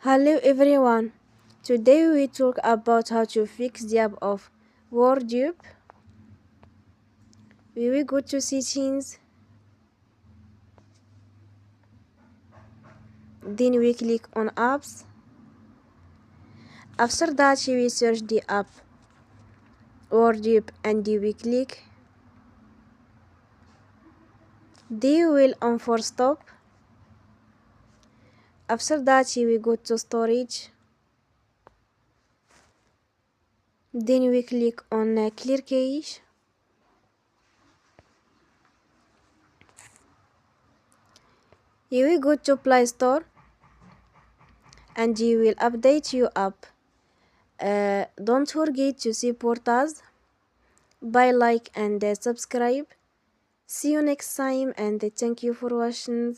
Hello everyone. Today we talk about how to fix the app of WordUp. We will go to settings, then we click on apps. After that we search the app WordUp and we click. Then we will on Forcestop. After that we go to storage. Then we click on clear cache. You will go to Play Store and you will update your app. Don't forget to support us by like and subscribe. See you next time and thank you for watching.